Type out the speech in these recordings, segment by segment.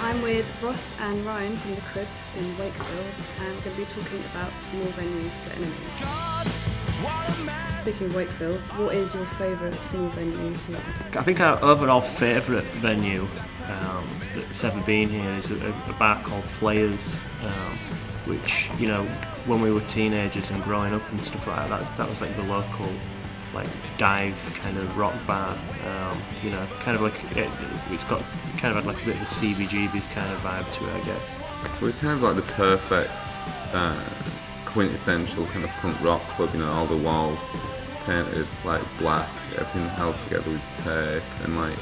I'm with Ross and Ryan from the Cribs in Wakefield, and we're going to be talking about small venues for Enemy. Speaking of Wakefield, what is your favourite small venue here? I think our overall favourite venue that's ever been here is a bar called Players, which, you know, when we were teenagers and growing up and stuff like that was like the local like dive kind of rock bar, you know, kind of like it's got kind of like a bit of a CBGB's kind of vibe to it, I guess. Well, it's kind of like the perfect quintessential kind of punk rock club, you know, all the walls painted like black, everything held together with tape, and like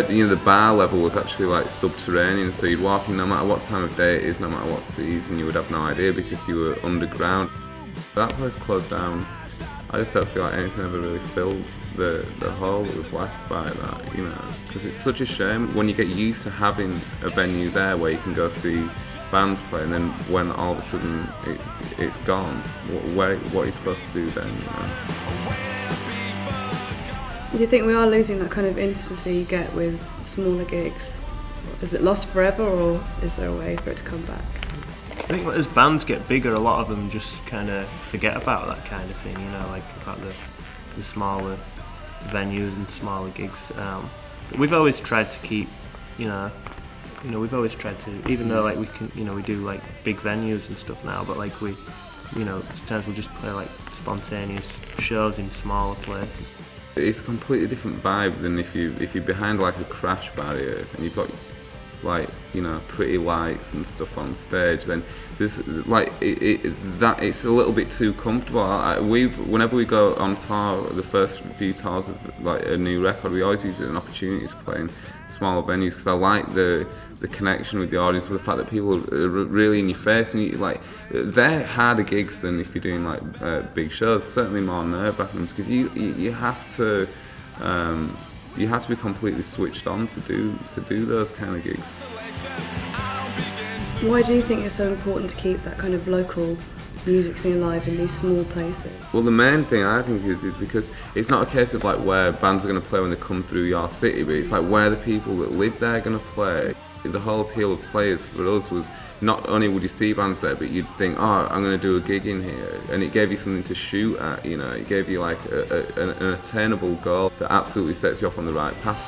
you know, the bar level was actually like subterranean, so you'd walk in no matter what time of day it is, no matter what season, you would have no idea because you were underground. That place closed down. I just don't feel like anything ever really filled the hole that was left by that, you know, because it's such a shame when you get used to having a venue there where you can go see bands play, and then when all of a sudden it's gone, what are you supposed to do then, you know? Do you think we are losing that kind of intimacy you get with smaller gigs? Is it lost forever, or is there a way for it to come back? I think as bands get bigger, a lot of them just kind of forget about that kind of thing, you know, like about the smaller venues and smaller gigs. We've always tried to keep, we've always tried to, even though like we can, you know, we do like big venues and stuff now, but like we, you know, sometimes we'll just play like spontaneous shows in smaller places. It's a completely different vibe than if you're behind like a crash barrier and you've got like, you know, pretty lights and stuff on stage. Then there's like that it's a little bit too comfortable. Whenever we go on tour, the first few tours of like a new record, we always use it as an opportunity to play in smaller venues because I like the connection with the audience, with the fact that people are really in your face, and you, like, they're harder gigs than if you're doing like big shows. Certainly more nerve-wracking because you have to. You have to be completely switched on to do those kind of gigs. Why do you think it's so important to keep that kind of local music scene alive in these small places? Well, the main thing I think is because it's not a case of like where bands are going to play when they come through your city, but it's like where the people that live there are going to play. The whole appeal of Players for us was not only would you see bands there, but you'd think, oh, I'm going to do a gig in here, and it gave you something to shoot at, you know, it gave you like an attainable goal that absolutely sets you off on the right path.